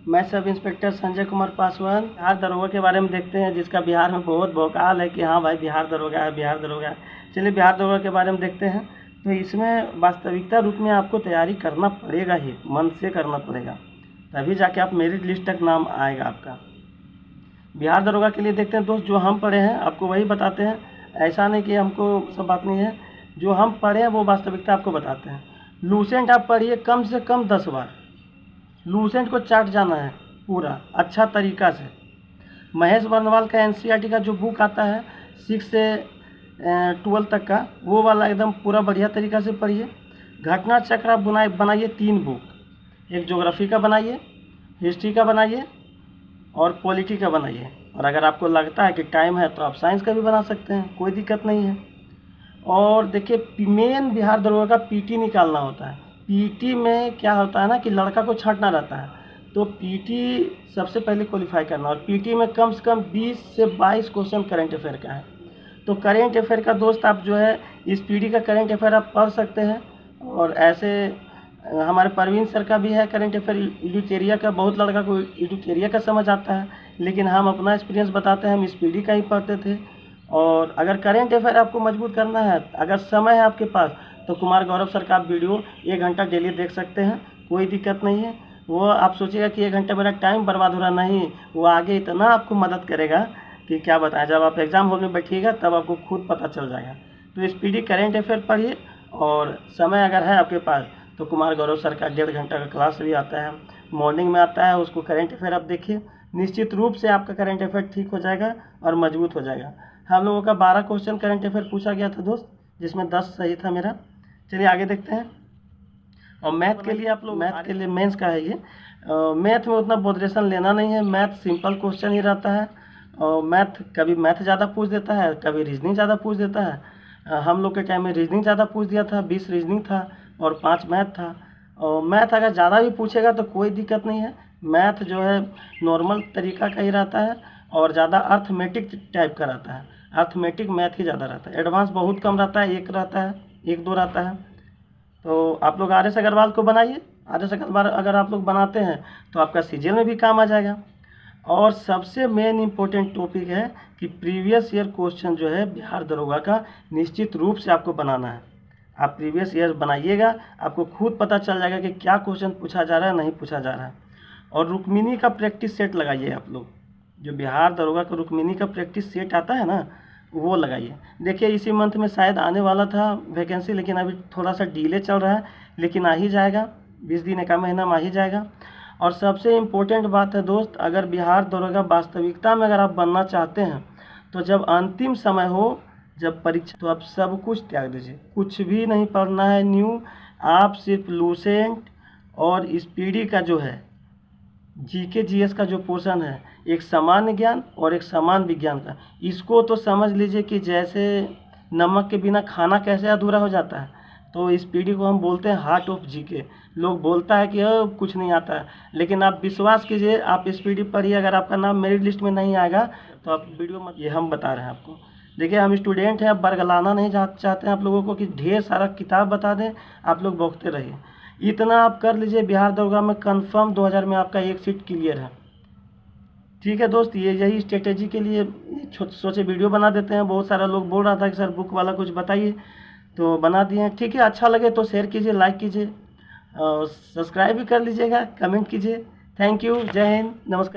मैं sub inspector Sanjay Kumar Paswan Bihar दरोगा के बारे में देखते हैं, जिसका बिहार में बहुत भौकाल है कि हाँ भाई बिहार दरोगा है, बिहार दरोगा है। चलिए बिहार दरोगा के बारे में देखते हैं। तो इसमें वास्तविकता रूप में आपको तैयारी करना पड़ेगा ही, मन से करना पड़ेगा, तभी जाके आप मेरिट लिस्ट तक नाम आएगा आपका। बिहार दरोगा के लिए देखते हैं दोस्त, जो हम पढ़े हैं आपको वही बताते हैं। ऐसा नहीं कि हमको सब बात नहीं है, जो हम पढ़े हैं वो वास्तविकता आपको बताते हैं। लूसेंट आप पढ़िए कम से कम 10 बार। लूसेंट को चाट जाना है पूरा अच्छा तरीका से। महेश वर्णवाल का एनसीईआरटी का जो बुक आता है 6 से 12 तक का, वो वाला एकदम पूरा बढ़िया तरीका से पढ़िए। घटना चक्र आप बनाइए 3 बुक, एक ज्योग्राफी का बनाइए, हिस्ट्री का बनाइए और पॉलिटी का बनाइए। और अगर आपको लगता है कि टाइम है तो आप साइंस का भी बना सकते हैं, कोई दिक्कत नहीं है। और देखिए मेन बिहार दरोगा का पीटी निकालना होता है। पीटी में क्या होता है ना कि लड़का को छांटना रहता है, तो पीटी सबसे पहले क्वालिफाई करना। और पीटी में कम से कम 20 से 22 क्वेश्चन करेंट अफेयर का है। तो करेंट अफेयर का दोस्त आप जो है इस पीटी का करेंट अफेयर आप पढ़ सकते हैं। और ऐसे हमारे परवीन सर का भी है करेंट अफेयर एडिटोरिया का। बहुत लड़का को एडिटोरिया का समझ आता है, लेकिन हम अपना एक्सपीरियंस बताते हैं, हम इस पीटी का ही पढ़ते थे। और अगर करेंट अफेयर आपको मजबूत करना है, अगर समय है आपके पास, तो कुमार गौरव सर का आप वीडियो 1 घंटा डेली देख सकते हैं, कोई दिक्कत नहीं है। वो आप सोचिएगा कि 1 घंटा मेरा टाइम बर्बाद हो रहा, नहीं, वो आगे इतना आपको मदद करेगा कि क्या बताएं। जब आप एग्ज़ाम हॉल में बैठिएगा तब आपको खुद पता चल जाएगा। तो इस पीडी करेंट अफेयर पढ़िए, और समय अगर है आपके पास तो कुमार गौरव सर का 1.5 घंटा का क्लास भी आता है, मॉर्निंग में आता है, उसको करेंट अफेयर आप देखिए। निश्चित रूप से आपका करेंट अफेयर ठीक हो जाएगा और मजबूत हो जाएगा। हम लोगों का 12 क्वेश्चन करेंट अफेयर पूछा गया था दोस्त, जिसमें 10 सही था मेरा। चलिए आगे देखते हैं। और मैथ के लिए आप लोग, मैथ के लिए मेंस का है ये। मैथ में उतना बोधरेशन लेना नहीं है, मैथ सिंपल क्वेश्चन ही रहता है। और मैथ कभी मैथ ज़्यादा पूछ देता है, कभी रीजनिंग ज़्यादा पूछ देता है। हम लोग के टाइम में रीजनिंग ज़्यादा पूछ दिया था, 20 रीजनिंग था और 5 मैथ था। और मैथ अगर ज़्यादा भी पूछेगा तो कोई दिक्कत नहीं है। मैथ जो है नॉर्मल तरीका का ही रहता है और ज़्यादा अर्थमेटिक टाइप का रहता है। अर्थमेटिक मैथ ही ज़्यादा रहता है, एडवांस बहुत कम रहता है, 1 रहता है, 1-2 रहता है। तो आप लोग आर एस अग्रवाल को बनाइए। आर एस अग्रवाल अगर आप लोग बनाते हैं तो आपका सीजीएल में भी काम आ जाएगा। और सबसे मेन इम्पोर्टेंट टॉपिक है कि प्रीवियस ईयर क्वेश्चन जो है बिहार दरोगा का निश्चित रूप से आपको बनाना है। आप प्रीवियस ईयर बनाइएगा, आपको खुद पता चल जाएगा कि क्या क्वेश्चन पूछा जा रहा है, नहीं पूछा जा रहा है। और रुक्मिनी का प्रैक्टिस सेट लगाइए आप लोग, जो बिहार दरोगा का रुक्मिनी का प्रैक्टिस सेट आता है ना, वो लगाइए। देखिए इसी मंथ में शायद आने वाला था वैकेंसी, लेकिन अभी थोड़ा सा डिले चल रहा है, लेकिन आ ही जाएगा, 20 दिन का महीना में आ ही जाएगा। और सबसे इम्पोर्टेंट बात है दोस्त, अगर बिहार दरोगा वास्तविकता में अगर आप बनना चाहते हैं, तो जब अंतिम समय हो, जब परीक्षा, तो आप सब कुछ त्याग दीजिए, कुछ भी नहीं पढ़ना है न्यू। आप सिर्फ लूसेंट और स्पीडी का जो है जीके जीएस का जो पोर्शन है, एक सामान्य ज्ञान और एक समान विज्ञान का, इसको तो समझ लीजिए कि जैसे नमक के बिना खाना कैसे अधूरा हो जाता है। तो इस पीढ़ी को हम बोलते हैं हार्ट ऑफ जीके। लोग बोलता है कि कुछ नहीं आता है, लेकिन आप विश्वास कीजिए, आप इस पीढ़ी पढ़िए, अगर आपका नाम मेरिट लिस्ट में नहीं आएगा तो आप वीडियो मत, ये हम बता रहे हैं आपको। देखिए हम स्टूडेंट हैं, अब बरगलाना नहीं चाहते हैं आप लोगों को कि ढेर सारा किताब बता दें, आप लोग भोगते रहिए। इतना आप कर लीजिए, बिहार दरोगा में कंफर्म 2000 में आपका 1 सीट क्लियर है। ठीक है दोस्त, ये यही स्ट्रेटेजी के लिए सोचे वीडियो बना देते हैं। बहुत सारा लोग बोल रहा था कि सर बुक वाला कुछ बताइए, तो बना दिए हैं। ठीक है, अच्छा लगे तो शेयर कीजिए, लाइक कीजिए और सब्सक्राइब भी कर लीजिएगा, कमेंट कीजिए। थैंक यू, जय हिंद, नमस्कार।